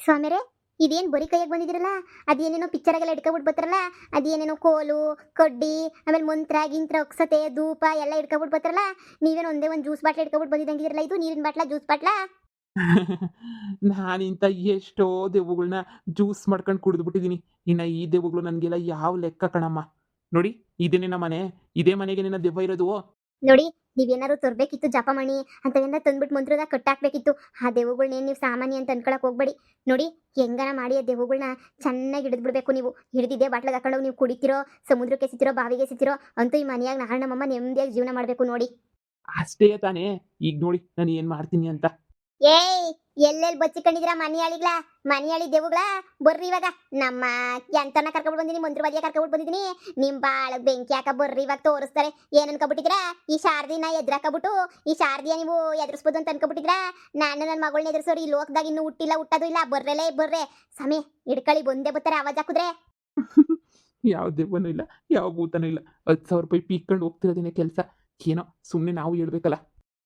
ಸ್ವಾಮಿಯರೇ, ಇದೇನು ಬರೀ ಕೈಯಾಗ ಬಂದಿದ್ದೀರಲ್ಲ? ಅದೇನೇನೋ ಪಿಕ್ಚರಾಗೆಲ್ಲ ಇಟ್ಕೊಬಿಟ್ಟು ಬರ್ತಾರಲ್ಲ, ಅದೇನೇನೋ ಕೋಲು ಕಡ್ಡಿ ಆಮೇಲೆ ಮಂತ್ರ ಗಿಂತ್ರ ಅಕ್ಷತೆ ಧೂಪ ಎಲ್ಲ ಇಟ್ಕೊಬಿಟ್ಟು ಬರ್ತಾರಲ್ಲ, ನೀವೇನು ಒಂದೇ ಒಂದು ಜ್ಯೂಸ್ ಬಾಟ್ಲ್ ಇಟ್ಕೊಬಿಟ್ಟು ಬಂದಿದ್ದಂಗಿದಿರಲ್ಲ. ಇದು ನೀರಿನ ಬಾಟ್ಲ ಜ್ಯೂಸ್ ಬಾಟ್ಲಾ? ನಾನಿಂತ ಎಷ್ಟೋ ದೆವ್ವಗಳನ್ನ ಜ್ಯೂಸ್ ಮಾಡ್ಕೊಂಡು ಕುಡಿದ್ಬಿಟ್ಟಿದ್ದೀನಿ. ಇನ್ನು ಈ ದೆವ್ವಗಳು ನನಗೆಲ್ಲ ಯಾವ ಲೆಕ್ಕ ಕಣಮ್ಮ. ನೋಡಿ, ಇದೇನೇನ ಮನೆ, ಇದೇ ಮನೆಗೆ ನಿನ್ನ ದೆವ್ವ ಇರೋದು. ನೋಡಿ, ನೀವೇನಾದ್ರು ತರಬೇಕಿತ್ತು ಜಪಮಣಿ ಅಂತವೆಲ್ಲ ತಂದ್ಬಿಟ್ಟು ಮಂತ್ರದ ಕಟ್ಟಾಕ್ಬೇಕಿತ್ತು. ಆ ದೆವ್ವಗಳ್ನೇನು ನೀವು ಸಾಮಾನ್ಯ ಅಂತ ಅನ್ಕೊಳಕ್ ಹೋಗ್ಬೇಡಿ. ನೋಡಿ, ಹೆಂಗನ ಮಾಡಿ ಆ ದೆವ್ವಗಳನ್ನ ಚೆನ್ನಾಗಿ ಹಿಡಿದ್ಬಿಡ್ಬೇಕು. ನೀವು ಹಿಡಿದಿದ್ದೆ ಬಾಟ್ಲಾಗ ಹಾಕೊಂಡು ನೀವು ಕುಡಿತಿರೋ, ಸಮುದ್ರಕ್ಕೆ ಎಸಿತಿರೋ, ಬಾವಿಗೆ ಎಸಿತಿರೋ ಅಂತೂ ಈ ಮನೆಯಾಗ ನಾನು ನಮ್ಮಮ್ಮ ನೆಮ್ಮದಿಯಾಗಿ ಜೀವನ ಮಾಡಬೇಕು. ನೋಡಿ, ಅಷ್ಟೇ ತಾನೇ. ಈಗ ನೋಡಿ ನಾನು ಏನು ಮಾಡ್ತೀನಿ ಅಂತ. ಏಯ್, ಎಲ್ಲೆಲ್ಲಿ ಬಚ್ಚಿಕೊಂಡಿದ್ದೀರಾ ಮನಿಯಾಳಿಗ್ಲಾ? ಮನಿಯಾಳಿ ದೆವ್ವಗಳ ಬರ್ರಿ ಇವಾಗ. ನಮ್ಮ ಎಂತನ ಕರ್ಕೊಂಡ್ಬಿಟ್ಟು ಬಂದಿನಿ, ಮಂತ್ರವಾದಿಯ ಕರ್ಕೊಂಡ್ಬಿಟ್ಟು ಬಂದಿದ್ದೀನಿ. ನಿಮ್ ಬಾಳ ಬೆಂಕಿ ಹಾಕ ಬರ್ರಿ, ಇವಾಗ ತೋರಿಸ್ತಾರೆ. ಏನ್ ಅನ್ಕೊಬಿಟ್ಟಿದ್ದೀರಾ? ಈ ಶಾರದಿನ ಎದ್ರಾಕಬಿಟ್ಟು ಈ ಶಾರದಿಯ ನೀವು ಎದುರಿಸ್ಬೋದು ಅಂತ ಅನ್ಕೊಬಿಟ್ಟಿದ್ರಾ? ನಾನು ನನ್ನ ಮಗಳನ್ನ ಎದುರಿಸೋರು ಈ ಲೋಕದಾಗ ಇನ್ನೂ ಹುಟ್ಟಿಲ್ಲ, ಹುಟ್ಟೋದು ಇಲ್ಲ. ಬರ್ರಲೇ ಬರ್ರೆ ಸಮಯ ಹಿಡ್ಕಳಿ, ಬಂದೇ ಬರ್ತಾರೆ ಆವಾಜ್ ಹಾಕಿದ್ರೆ. ಯಾವ ದೆವ್ವನೂ ಇಲ್ಲ, ಯಾವ ಭೂತನೂ ಇಲ್ಲ. 10,000 ರೂಪಾಯಿ ಪೀಕ್ಕೊಂಡು ಹೋಗ್ತಿರೋದೇನೆ ಕೆಲಸ. ಏನೋ ಸುಮ್ಮನೆ ನಾವು ಹೇಳ್ಬೇಕಲ್ಲ.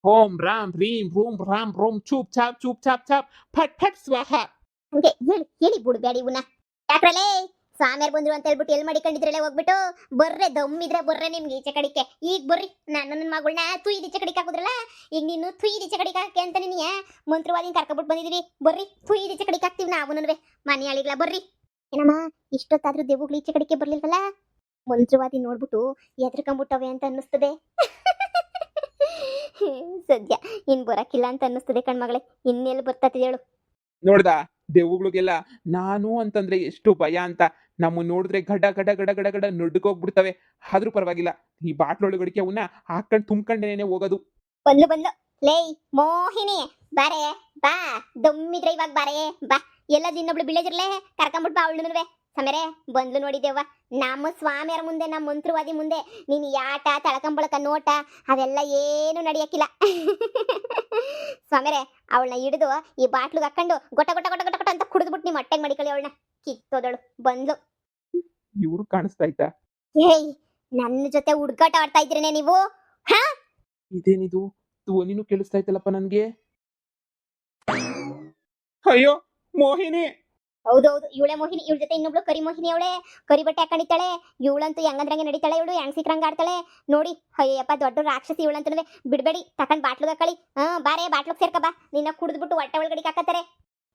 ಓಂ ರಾಮ್ ರೀಂ ರೂಂ ರಾಮ್ ರೋಂ ಚೂಪ್ ಚಾಪ್ ಫಟ್ ಫಟ್ ಸ್ವಾಹ. ಹಂಗೆ ಹೇಳಿ ಹೇಳಿ ಬಿಡ್ಬೇಡಿ ಇವನ್ನ. ಯಾಕ್ರಲೇ ಸ್ವಾಮಿಯರ್ ಬಂದ್ರು ಅಂತ ಹೇಳ್ಬಿಟ್ಟು ಎಲ್ಲಿ ಮಾಡಿಕೊಂಡಿದ್ರಲ್ಲೇ ಹೋಗ್ಬಿಟ್ಟು ಬರ್ರೆ, ದಮ್ಮಿದ್ರೆ ಬರ್ರೆ ನಿಮ್ಗೆ ಈಚೆ ಕಡಿಕೆ. ಈಗ ಬರ್ರಿ, ನಾನು ನನ್ನ ಮಗಳನ್ನ ತುಯ್ದು ಈಚೆ ಕಡಿಕೆ ಹಾಕುದ್ರಲ್ಲ, ಈಗ ನೀನು ತುಯ್ದು ಈಚೆ ಕಡಿಕೆ ಹಾಕಿ ಅಂತ ನೀನು ಮಂತ್ರವಾದಿನ ಕರ್ಕೊಬಿಟ್ಟು ಬಂದಿದ್ದೀವಿ. ಬರ್ರಿ, ತುಯ್ದು ಈಚೆ ಕಡಿಕೆ ಹಾಕ್ತೀವಿ ನಾವು ನನ್ವೆ ಮನೆ ಆಳಿಗ್ಲ. ಬರ್ರಿ. ಏನಮ್ಮ, ಇಷ್ಟೊತ್ತಾದ್ರೂ ದೆವ್ವಗಳು ಈಚೆ ಕಡಿಕೆ ಬರ್ಲಿಲ್ವಲ್ಲ? ಮಂತ್ರವಾದಿ ನೋಡ್ಬಿಟ್ಟು ಎದ್ರಕೊಂಬಿಟ್ಟವೆ ಅಂತ ಅನ್ನಿಸ್ತದೆ. ಸದ್ಯ ಇನ್ ಬರಕಿಲ್ಲ ಅಂತ ಅನ್ನಿಸ್ತದೆ ಕಣ್ಮಗಳೇ. ಇನ್ನೆಲ್ಲಿ ಬರ್ತತಿ ಹೇಳು? ನೋಡ್ದ, ದೆವ್ವಗಳಿಗೆಲ್ಲ ನಾನು ಅಂತಂದ್ರೆ ಎಷ್ಟು ಭಯ ಅಂತ. ನಮ್ಮ ನೋಡಿದ್ರೆ ಗಡ ಗಡ ಗಡ ಗಡ ಗಡ ನಡ್ಕೋಗ್ಬಿಡ್ತವೆ. ಆದ್ರೂ ಪರವಾಗಿಲ್ಲ, ಈ ಬಾಟ್ಲೊಳಗಡಿಕೆ ಅವನ್ನ ಹಾಕೊಂಡು ತುಂಬ್ಕೊಂಡೇನೆ ಹೋಗೋದು. ಬಂದ್ಲು ಬಂದ್ಲು. ಲೇಯ್ ಮೋಹಿನಿ, ಬಾರೆ ಬಾ. ದಮ್ಮಿದ್ರೆ ಇವಾಗ ಬಾರೆ ಬಾ. ಎಲ್ಲದ ಇನ್ನೊಬ್ಳು ಬಿಳೆದಿರ್ಲೆ ಕರ್ಕೊಂಬಿಟ್ಟು ಬಾ ಅವಳು. ಸಮರೆ ಬಂದ್ಲು ನೋಡಿದೇವ. ನಮ್ಮ ಸ್ವಾಮಿಯರ ಮುಂದೆ, ನಮ್ಮ ಮಂತ್ರವಾದಿ ಮುಂದೆ ನೀನು ಯಾಟ ತಳಕಂಬಳಕ ನೋಟ ಅವೆಲ್ಲ ಏನು ನಡೆಯಕ್ಕಿಲ್ಲ. ಸ್ವಾಮಿಯರೇ, ಅವಳನ್ನ ಹಿಡಿದು ಈ ಬಾಟ್ಲಿಗೆ ಹಾಕೊಂಡು ಗೊಟ ಗೊಟ ಗೊಟ ಗೊಟ ಗೊಟ ಅಂತ ಕುಡಿದ್ಬಿಟ್ಟು ನಿಮ್ಮ ಹೊಟ್ಟೆಗೆ ಮಡಿಕಳಿ ಅವಳನ್ನ. ಕಿತ್ತೋದಳು ಬಂದ್ಲು. ಇವ್ರು ಕಾಣಿಸ್ತಾ ಇತ್ತ? ಏಯ್, ನನ್ನ ಜೊತೆ ಹುಡ್ಗಾಟ ಆಡ್ತಾ ಇದ್ರೇನೆ ನೀವು? ಹಾ, ಇದೇನಿದು? ಧ್ವನಿನೂ ಕೇಳಿಸ್ತಾ ಇತ್ತಲ್ಲಪ್ಪ ನನ್ಗೆ. ಅಯ್ಯೋ ಮೋಹಿನಿ! ಹೌದೌದು, ಇವಳೆ ಮೋಹಿನಿ. ಇವಳ ಜೊತೆ ಇನ್ನೊಬ್ಳು ಕರಿ ಮೋಹಿನಿ. ಅವಳೆ ಕರಿ ಬಟ್ಟೆ ಹಾಕೊಂಡಿದ್ದಾಳೆ. ಇವಳಂತೂ ಹೆಂಗಂದ್ರಂಗೆ ನಡೀತಾಳೆ. ಇವಳು ಹೆಂಗ್ ಸಿಕ್ರಂಗ ಆಡ್ತಾಳೆ ನೋಡಿ. ಅಯ್ಯಪ್ಪ, ದೊಡ್ಡ ರಾಕ್ಷಸಿ ಇವಳಂತೂ. ಬಿಡ್ಬೇಡಿ, ತಕೊಂಡ್ ಬಾಟ್ಲುಗ ಹಾಕಳಿ. ಬಾರೆ ಬಾಟ್ಲುಗ್ ಸೇರ್ಕ ಬಾ. ನಿನ್ನ ಕುಡಿದ್ಬಿಟ್ಟು ಹೊಟ್ಟೆ ಒಳಗಡೆ ಹಾಕತ್ತಾರೆ.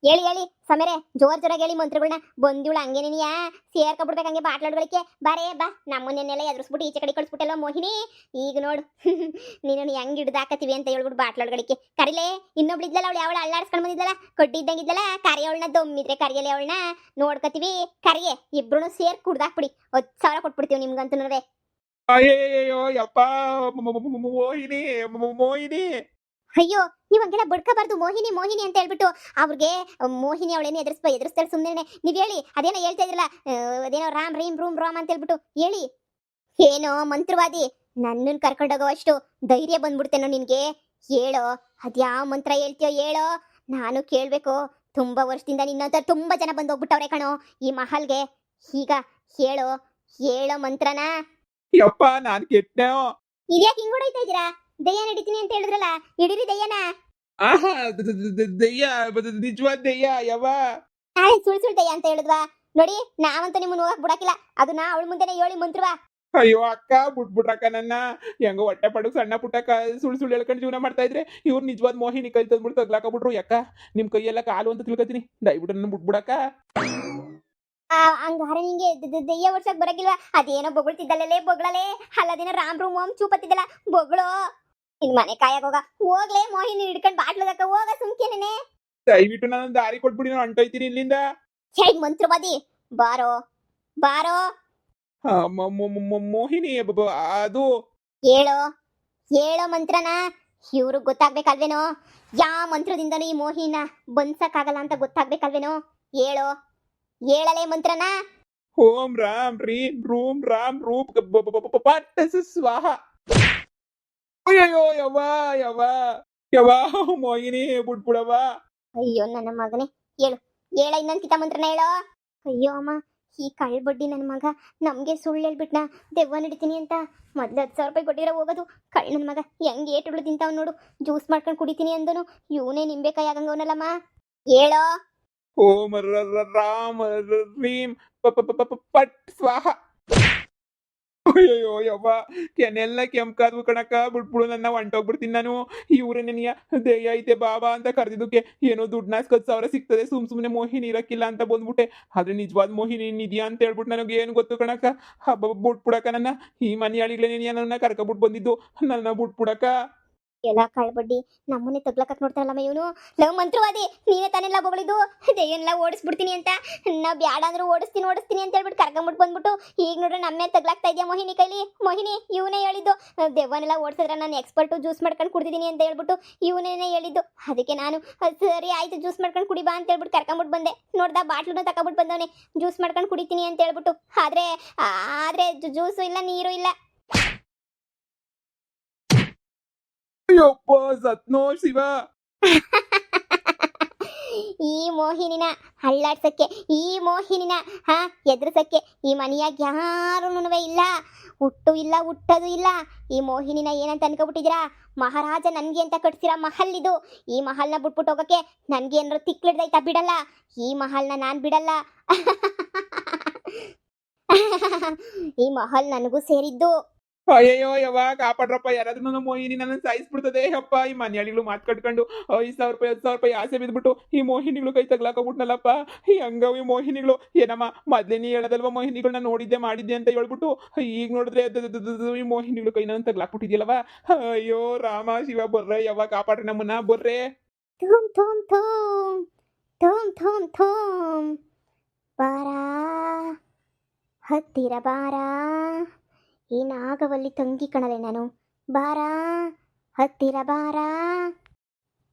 ಹೇಳಿ ಹೇಳಿ ಸಮರೆ, ಜೋರಾಗಿ ಹೇಳಿ ಮಂತ್ರಗಳನ್ನ. ಬಂದಿವಳು ಹಂಗೆ ನೀನಿಯಾ ಸೇರ್ಕೊಬಿಡ್ಬೇಕು ಹಂಗೆ ಬಾಟ್ಲೊಳಗಳಿಗೆ. ಬಾರೇ ಬಾ, ನಮ್ಮನ್ನೆಲ್ಲ ಎದುರಿಸ್ಬಿಟ್ಟು ಈಚೆ ಕಡೆ ಕಳಿಸ್ಬಿಟ್ಟಲ್ಲ ಮೋಹಿನಿ. ಈಗ ನೋಡು ನೀನು ಹೆಂಗ್ ಹಿಡ್ದಾಕತ್ತೀವಿ ಅಂತ ಹೇಳ್ಬಿಟ್ಟು ಬಾಟ್ಲೊಳಗಡಿಕೆ ಕರಿಲೆ. ಇನ್ನೊಬ್ಳಿದ್ಲಲ್ಲ, ಅವಳು ಯಾವಳು ಅಳ್ಳಾಡ್ಸ್ಕೊಂಡು ಬಂದಿದ್ದಲ್ಲ, ಕಡ್ಡಿ ಇದ್ದಂಗಿದ್ದಲ್ಲ, ಕರಿಯವಳನ್ನ ದಮ್ಮಿದ್ರೆ ಕರಿಯಲೆ ಅವಳನ್ನ ನೋಡ್ಕತೀವಿ. ಕರಿಯೆ ಇಬ್ರು ಸೇರ್ ಕುಡ್ದಾಕ್ಬಿಡಿ. 10,000 ಕೊಟ್ಬಿಡ್ತೀವಿ ನಿಮ್ಗಂತೂ. ಅಯ್ಯಯ್ಯೋ ಯಪ್ಪ, ಮೋಹಿನಿ ಮೋಹಿನಿ! ಅಯ್ಯೋ, ನೀವ್ ಹಂಗೆಲ್ಲ ಬಡ್ಕಬಾರ್ದು. ಮೋಹಿನಿ ಮೋಹಿನಿ ಅಂತ ಹೇಳ್ಬಿಟ್ಟು ಅವ್ರಿಗೆ ಮೋಹಿನಿ ಅವಳೇನು ಎದುರಿಸ್ತಾಳೆ ಸುಮ್ಮನೆ. ನೀವ್ ಹೇಳಿ, ಅದೇನೋ ಹೇಳ್ತಾ ಇದ್ರಲ್ಲ, ಅದೇನೋ ರಾಮ್ ರೀಮ್ ರೂಮ್ ರಾಮ್ ಅಂತ ಹೇಳ್ಬಿಟ್ಟು ಹೇಳಿ. ಏನೋ ಮಂತ್ರವಾದಿ, ನನ್ನನ್ನು ಕರ್ಕೊಂಡೋಗೋ ಅಷ್ಟು ಧೈರ್ಯ ಬಂದ್ಬಿಡ್ತೇನೋ ನಿನ್ಗೆ? ಹೇಳೋ, ಅದ್ಯಾವ ಮಂತ್ರ ಹೇಳ್ತೀಯೋ ಹೇಳೋ, ನಾನು ಕೇಳ್ಬೇಕು. ತುಂಬಾ ವರ್ಷದಿಂದ ನಿನ್ನಂತ ತುಂಬಾ ಜನ ಬಂದು ಹೋಗ್ಬಿಟ್ಟವ್ರೆ ಕಣೋ ಈ ಮಹಲ್ಗೆ. ಈಗ ಹೇಳೋ, ಹೇಳೋ ಮಂತ್ರನ. ಯಪ್ಪ, ನಾನ್ ಕೆಟ್ಟೆ. ಇದ್ಯಾಕೆ ಹಿಂಗ್ ಹೊಡೈತಾ ಇದೀರಾ? ದಯ್ಯ ನಡೀತೀನಿ ಅಂತ ಹೇಳಿದ್ರಲ್ಲ, ಹಿಡೀರಿ ದಯ್ಯನ. ಆಹಾ, ದೆಯ್ಯ, ನಿಜವಾದ ದೆಯ್ಯ ಯವ್ವ. ನಾಳೆ ಸುಳ್ ದಯ್ಯ ಅಂತ ಹೇಳಿದ್ವಾ? ನೋಡಿ, ನಾವಂತೂ ನಿಮ್ಮನ್ನ ಹೋಗಕ್ ಬಿಡಾಕಿಲ್ಲ. ಅದು ನಾ ಅವಳ ಮುಂದೆನೆ ಹೇಳಿ ಮಂತ್ರವಾ. ಅಯ್ಯೋ ಅಕ್ಕ, ಬಿಟ್ಬಿಟ್ರಕ್ಕ ನನ್ನ. ಹೆಂಗೋ ಹೊಟ್ಟೆ ಪಡಕ್ ಸಣ್ಣ ಪುಟ್ಟಕ್ಕ ಸುಳ್ಳು ಹೇಳ್ಕೊಂಡು ಜೀವನ ಮಾಡ್ತಾ ಇದ್ರೆ ಇವ್ರು ನಿಜವಾದ ಮೋಹಿನಿ ಕೈ ತಂದ್ಬಿಟ್ಟು ತಗ್ಲಾಕಬಿಟ್ರು. ಯಾಕ ನಿಮ್ ಕೈಯೆಲ್ಲ ಕಾಲು ಅಂತ ತಿಳ್ಕೊತೀನಿ. ದಯವಿಟ್ಟು ನನ್ನ ಬಿಟ್ಬಿಡಕ್ಕ. ಹಂಗಾರೆ ನಿಂಗೆ ದೆಯ್ಯ ಓಡ್ಸಕ್ ಬರಕಿಲ್ವಾ? ಅದೇನೋ ಬೊಗಳ್ತಿದ್ದಲ್ಲೇ ಬೊಗಳಲೆ. ಅಲ್ಲದೇನೋ ರಾಮ್ ರೂಮ್ ಓಮ್ ಚೂಪತ್ತಿದ್ದಲ್ಲ ಬೊಗಳು. ನಿನ್ ಮನೆ ಕಾಯಾಗ ಹೋಗ್ಲೇ ಮೋಹಿನಿ ಹಿಡ್ಕೊಂಡ್ ಬಾಟ್ಲದಕ್ಕ ಹೋಗ ಸುಮ್ಕೇನೆ. ದಯವಿಟ್ಟು ನನ್ನ ದಾರಿ ಕೊಟ್ಬಿಡಿ, ನಾನು ಹೊಂಟೋಯ್ತೀನಿ ಇಲ್ಲಿಂದ. ಹೇಗ್ ಮಂತ್ರವಾದಿ, ಬಾರೋ ಬಾರೋ. ಮೋಹಿನಿ ಅದು ಹೇಳೋ ಹೇಳೋ ಮಂತ್ರನ. ಇವ್ರಿಗೆ ಗೊತ್ತಾಗ್ಬೇಕಲ್ವೇನೋ ಯಾವ ಮಂತ್ರದಿಂದನೂ ಈ ಮೋಹಿನ ಬಂದ್ಸಕ್ಕಾಗಲ್ಲ ಅಂತ ಗೊತ್ತಾಗ್ಬೇಕಲ್ವೇನೋ. ಹೇಳೋ, ಹೇಳಲೇ ಮಂತ್ರನ. ಓಂ ರಾಮ್ ರೀಂ ರೂಂ ರಾಮ್ ರೂಪ್ ಪಟ್ ಸ್ವಾಹ. ಅಯ್ಯಯ್ಯೋ ಯವ್ವ ಯವ್ವ ಯವ್ವ, ಮೋಹಿನಿ ಬಿಟ್ಬಿಡವ್ವ. ಅಯ್ಯೋ ನನ್ನ ಮಗನೇ, ಹೇಳು ಹೇಳ ಇನ್ನೊಂದ್ಕಿತ ಮಂತ್ರನ ಹೇಳೋ. ಅಯ್ಯೋ ಅಮ್ಮ, ಈ ಕಳ್ಳ ಬಡ್ಡಿ ನನ್ನ ಮಗ ನಮ್ಗೆ ಸುಳ್ಳು ಹೇಳ್ಬಿಟ್ನಾ ದೆವ್ವ ನಡಿತೀನಿ ಅಂತ. ಮೊದ್ಲು 10,000 ರೂಪಾಯಿ ಕೊಟ್ಟಿರೋ ಹೋಗೋದು. ಕಳ್ಳ ನನ್ನ ಮಗ ಹೆಂಗ್ ಏಟುಗಳು ತಿಂತಾವ್ ನೋಡು. ಜ್ಯೂಸ್ ಮಾಡ್ಕೊಂಡು ಕುಡಿತೀನಿ ಅಂದನು, ಇವನೇ ನಿಂಬೆಕಾಯಿ ಆಗಂಗವನಲ್ಲಮ್ಮ. ಹೇಳೋ ಓಂ ರಾಮ ರೀಂ ಪಟ್ ಸ್ವಾಹ. ಅಯ್ಯೋ ಯವ್ವ, ಕೆನೆಲ್ಲ ಕೆಂಪ್ಕಾದ್ವು ಕಣಕ್ಕ, ಬಿಟ್ಬಿಡು ನನ್ನ, ಹೊಂಟೋಗ್ಬಿಡ್ತೀನಿ ನಾನು. ಇವ್ರೆ ನನಗೆ ದಯ ಐತೆ ಬಾಬಾ ಅಂತ ಕರೆದಿದ್ದಕ್ಕೆ ಏನೋ ದುಡ್ಡನ್ನ 10,000 ಸಿಗ್ತದೆ, ಸುಮ್ನೆ ಮೋಹಿನಿ ಇರಕ್ಕಿಲ್ಲ ಅಂತ ಬಂದ್ಬಿಟ್ಟೆ. ಆದ್ರೆ ನಿಜವಾದ ಮೋಹಿನಿ ಇದೆಯಾ ಅಂತ ಹೇಳ್ಬಿಟ್ಟು ನನಗೆ ಏನು ಗೊತ್ತು ಕಣಕ್ಕ. ಹಬ್ಬ ಬಿಟ್ಬಿಡಕ ನನ್ನ, ಈ ಮನೆಯಾಳಿಗಳೇ ನನ್ನ ಕರ್ಕೊಬಿಟ್ಟು ಬಂದಿದ್ದು, ನನ್ನ ಬಿಟ್ಬಿಡಕ. ಎಲ್ಲ ಕಳ್ಬಡ್ಡಿ ನಮ್ಮನೆ ತಗ್ಲಕಕ್ ನೋಡ್ತಾರಲ್ಲಮ್ಮ ಇವನು. ಲವ್ ಮಂತ್ರವಾದಿ ನೀನೇ ತಾನೆಲ್ಲ ಬಗಳಿದ್ದು ದೆಯ್ಯನ್ನೆಲ್ಲ ಓಡಿಸ್ಬಿಡ್ತೀನಿ ಅಂತ. ನಾ ಬ್ಯಾಡ ಅಂದ್ರೂ ಓಡಿಸ್ತೀನಿ ಅಂತ ಹೇಳ್ಬಿಟ್ಟು ಕರ್ಕೊಂಬಿಟ್ಟು ಬಂದ್ಬಿಟ್ಟು ಈಗ ನೋಡ್ರೆ ನಮ್ಮನೆ ತಗ್ಲಾಕ್ತಾ ಇದೆಯಾ ಮೋಹಿನಿ ಕೈಲಿ. ಮೋಹಿನಿ ಇವನೇ ಹೇಳಿದ್ದು ದೆವ್ವನೆಲ್ಲ ಓಡಿಸಿದ್ರೆ ನಾನು ಎಕ್ಸ್ಪರ್ಟು, ಜ್ಯೂಸ್ ಮಾಡ್ಕೊಂಡು ಕುಡ್ದಿದ್ದೀನಿ ಅಂತ ಹೇಳ್ಬಿಟ್ಟು ಇವನೇನೆ ಹೇಳಿದ್ದು. ಅದಕ್ಕೆ ನಾನು ಸರಿ ಆಯ್ತು ಜ್ಯೂಸ್ ಮಾಡ್ಕೊಂಡು ಕುಡಿ ಬಾ ಅಂತ ಹೇಳ್ಬಿಟ್ಟು ಕರ್ಕೊಂಬಿಟ್ಟು ಬಂದೆ. ನೋಡ್ದ ಬಾಟ್ಲನ್ನ ತಗೊಂಬಿಟ್ಟು ಬಂದವನೆ ಜ್ಯೂಸ್ ಮಾಡ್ಕೊಂಡು ಕುಡಿತೀನಿ ಅಂತ ಹೇಳ್ಬಿಟ್ಟು. ಆದ್ರೆ ಜ್ಯೂಸು ಇಲ್ಲ, ನೀರು ಇಲ್ಲ. ಅಯ್ಯಪ್ಪ ಸತ್ನೋ ಶಿವ. ಈ ಮೋಹಿನಿನ ಹಳ್ಳಾಡ್ಸಕ್ಕೆ, ಈ ಮೋಹಿನಿನ ಎದುರಿಸಕ್ಕೆ ಈ ಮನೆಯಾಗ ಯಾರೂನುವೆ ಇಲ್ಲ. ಹುಟ್ಟು ಇಲ್ಲ, ಹುಟ್ಟೋದು ಇಲ್ಲ. ಈ ಮೋಹಿನಿನ ಏನಂತ ಅನ್ಕೊಬಿಟ್ಟಿದ್ದೀರಾ? ಮಹಾರಾಜ ನನ್ಗೆ ಅಂತ ಕಟ್ಸಿರೋ ಮಹಲ್ ಇದು. ಈ ಮಹಲ್ನ ಬಿಟ್ಬಿಟ್ಟು ಹೋಗಕ್ಕೆ ನನ್ಗೆ ಏನಾರು ತಿಕ್ಲಿಡ್ದೈತಾ? ಬಿಡಲ್ಲ. ಈ ಮಹಲ್ನ ನಾನ್ ಬಿಡಲ್ಲ. ಈ ಮಹಲ್ ನನಗೂ ಸೇರಿದ್ದು. ಅಯ್ಯಯ್ಯೋ ಯವ್ವ, ಕಾಪಾಡ್ರಪ್ಪ, ಯಾರಾದ್ರೂ ನನ್ನ ಮೋಹಿನಿ ನನ್ನ ಸಾಯಿಸ್ಬಿಡ್ತದೆ. ಅಪ್ಪ, ಈ ಮನೆಯಾಳಿಗಳು ಮಾತು ಕಟ್ಕೊಂಡು 5,000 ರೂಪಾಯಿ 10,000 ರೂಪಾಯಿ ಆಸೆ ಬಿದ್ಬಿಟ್ಟು ಈ ಮೋಹಿನಿಗಳು ಕೈ ತಗ್ಲಾಕೋಬಿಟ್ನಲ್ಲಪ್ಪ. ಈ ಹಂಗವು ಈ ಮೋಹಿನಿಗಳು. ಏನಮ್ಮ ಮೊದ್ಲೇ ನೀ ಹೇಳದಲ್ವ ಮೋಹಿನಿಗಳನ್ನ ನೋಡಿದ್ದೆ ಮಾಡಿದ್ದೆ ಅಂತ ಹೇಳ್ಬಿಟ್ಟು, ಈಗ ನೋಡಿದ್ರೆ ಈ ಮೋಹಿನಿಗಳು ಕೈ ನನ್ನ ತಗ್ಲಾಕ್ಬಿಟ್ಟಿದ್ಯಲ್ಲವ. ಅಯ್ಯೋ ರಾಮ ಶಿವ, ಬರ್ರೆ ಯವ್ವ, ಕಾಪಾಡ್ರಿ ನಮ್ಮನ್ನ, ಬರ್ರೆ. ಥೂಮ್ ಥೂಮ್ ಥೂಮ್ ಥೂಮ್ ಥೂಮ್ ಥೂಮ್. ಬಾರಾ ಹತ್ತಿರ ಬಾರಾ, ಈ ನಾಗವಲ್ಲಿ ತಂಗಿ ಕಣಲೆ ನಾನು. ಬಾರಾ ಹತ್ತಿರ ಬಾರಾ.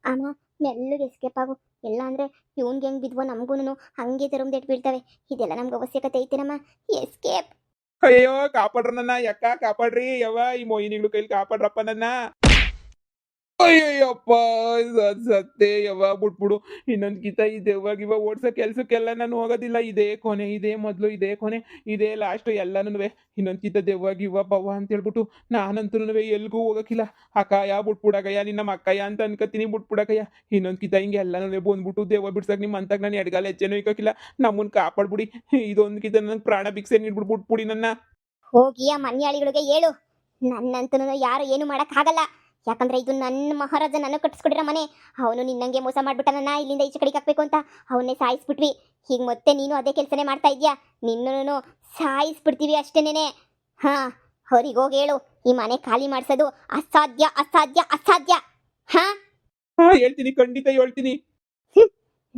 ಅಮ್ಮ ಮೆಲ್ಲಗೆ ಎಸ್ಕೇಪ್ ಆಗು, ಇಲ್ಲ ಅಂದರೆ ಇವನ್ಗೆ ಹೆಂಗೆ ಬಿದ್ವೋ ನಮಗೂ ಹಂಗೆ ತೆರಮ್ದೆಟ್ಟು ಬೀಳ್ತವೆ. ಇದೆಲ್ಲ ನಮ್ಗೆ ಅವಶ್ಯಕತೆ ಐತೇನಮ್ಮ. ಎಸ್ಕೇಪ್. ಅಯ್ಯೋ ಕಾಪಾಡ್ರ ನನ್ನ, ಯಕ್ಕ ಕಾಪಾಡ್ರಿ ಯವ್ವ, ಈ ಮೋಹಿನಿಗಳು ಕೈಲಿ ಕಾಪಾಡ್ರಪ್ಪ ನನ್ನ. ಅಯ್ಯಯ್ಯಪ್ಪ, ಸತ್ತೆ ಯವ್ವ, ಬಿಟ್ಬಿಡು. ಇನ್ನೊಂದು ಕಿತ ಈ ದೆವ್ವಾಗಿವ ಓಡ್ಸೋ ಕೆಲ್ಸಕ್ಕೆಲ್ಲ ನಾನು ಹೋಗೋದಿಲ್ಲ. ಇದೇ ಕೊನೆ, ಇದೇ ಮೊದಲು, ಇದೇ ಕೊನೆ, ಇದೇ ಲಾಸ್ಟ್ ಎಲ್ಲನೂ. ಇನ್ನೊಂದು ಕಿತ ದೆವ್ವಾಗಿವ ಪವ್ವ ಅಂತ ಹೇಳ್ಬಿಟ್ಟು ನಾನಂತೂ ಎಲ್ಗೂ ಹೋಗಕ್ಕಿಲ್ಲ. ಅಕ್ಕಯ್ಯ ಬಿಟ್ಬಿಡಕಯ್ಯ, ನಿನ್ನ ಅಕ್ಕಯ್ಯ ಅಂತ ಅನ್ಕೋತೀನಿ, ಬಿಟ್ಬಿಡಕಯ್ಯ. ಇನ್ನೊಂದು ಕಿತ ಹಿಂಗೆ ಎಲ್ಲನೂ ಬಂದ್ಬಿಟ್ಟು ದೆವ್ವ ಬಿಡ್ಸಕ್ಕೆ ನಿಮ್ಮ ಅಂತಕ್ಕೆ ನಾನು ಎಡ್ಗಾಲ ಹೆಚ್ಚೇನೂ ಇಕ್ಕೋಕ್ಕಿಲ್ಲ. ನಮ್ಮನ್ನು ಕಾಪಾಡ್ಬಿಡಿ. ಇದೊಂದು ಕಿತ ನನಗೆ ಪ್ರಾಣ ಭಿಕ್ಷೆ ನೀಡ್ಬಿಟ್ಟು ಬಿಟ್ಬಿಡಿ ನನ್ನ. ಹೋಗಿ ಆ ಮನ್ಯಾಳಿಗಳಿಗೆ ಹೇಳು, ನನ್ನಂತೂ ಯಾರು ಏನು ಮಾಡೋಕ್ಕಾಗಲ್ಲ. ಯಾಕಂದ್ರೆ ಇದು ನನ್ನ ಮಹಾರಾಜ ನನಗೆ ಕಟ್ಟಿಸ್ಕೊಡಿರೋ ಮನೆ. ಅವನು ನಿನ್ನಂಗೆ ಮೋಸ ಮಾಡ್ಬಿಟ್ಟ ನನ್ನ ಇಲ್ಲಿಂದ ಈಚೆ ಕಡೆಗೆ ಹಾಕ್ಬೇಕು ಅಂತ. ಅವನ್ನೇ ಸಾಯಿಸ್ಬಿಟ್ವಿ. ಹೀಗೆ ಮತ್ತೆ ನೀನು ಅದೇ ಕೆಲಸನೇ ಮಾಡ್ತಾ ಇದೆಯಾ? ನಿನ್ನೂ ಸಾಯಿಸ್ಬಿಡ್ತೀವಿ ಅಷ್ಟೇನೆ. ಅವ್ರಿಗೆ ಹೋಗಿ ಹೇಳು, ಈ ಮನೆ ಖಾಲಿ ಮಾಡಿಸೋದು ಅಸಾಧ್ಯ, ಅಸಾಧ್ಯ, ಅಸಾಧ್ಯ. ಹೇಳ್ತೀನಿ, ಖಂಡಿತ ಹೇಳ್ತೀನಿ.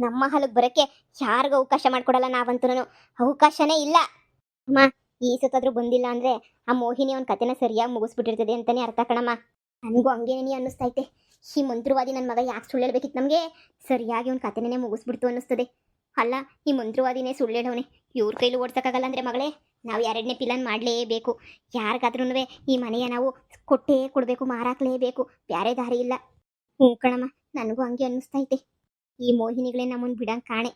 ನಮ್ಮ ಹಲಗೆ ಬರೋಕ್ಕೆ ಯಾರಿಗೂ ಅವಕಾಶ ಮಾಡ್ಕೊಡಲ್ಲ ನಾವಂತೂ. ಅವಕಾಶನೇ ಇಲ್ಲ. ಅಮ್ಮ ಈ ಸತ್ತಾದ್ರೂ ಬಂದಿಲ್ಲ ಅಂದರೆ ಆ ಮೋಹಿನಿ ಅವನ ಕತೆನ ಸರಿಯಾಗಿ ಮುಗಿಸ್ಬಿಟ್ಟಿರ್ತದೆ ಅಂತಲೇ ಅರ್ಥ ಕಣಮ್ಮ. ನನಗೂ ಹಂಗೇನೇ ಅನ್ನಿಸ್ತೈತೆ. ಈ ಮಂತ್ರವಾದಿ ನನ್ನ ಮಗ ಯಾಕೆ ಸುಳ್ಳು ಹೇಳ್ಬೇಕಿತ್ತು ನಮಗೆ? ಸರಿಯಾಗಿ ಅವ್ನ ಕತೆನೇ ಮುಗಿಸ್ಬಿಡ್ತು ಅನ್ನಿಸ್ತದೆ. ಅಲ್ಲ, ಈ ಮಂತ್ರವಾದಿನೇ ಸುಳ್ಳು ಹೇಳೋನೆ. ಇವ್ರ ಕೈಲಿ ಓಡ್ಸೋಕ್ಕಾಗಲ್ಲ ಅಂದರೆ ಮಗಳೇ, ನಾವು ಎರಡನೇ ಪಿಲನ್ ಮಾಡಲೇಬೇಕು. ಯಾರಿಗಾದ್ರೂ ಈ ಮನೆಯ ನಾವು ಕೊಟ್ಟೇ ಕೊಡಬೇಕು, ಮಾರಾಕಲೇಬೇಕು. ಬೇರೆ ದಾರಿ ಇಲ್ಲ. ಹ್ಞೂ ಕಣಮ್ಮ, ನನಗೂ ಹಂಗೆ ಅನ್ನಿಸ್ತೈತೆ. ಈ ಮೋಹಿನಿಗಳೇ ನಮ್ಮನ್ನು ಬಿಡಂಗೆ ಕಾಣೆ.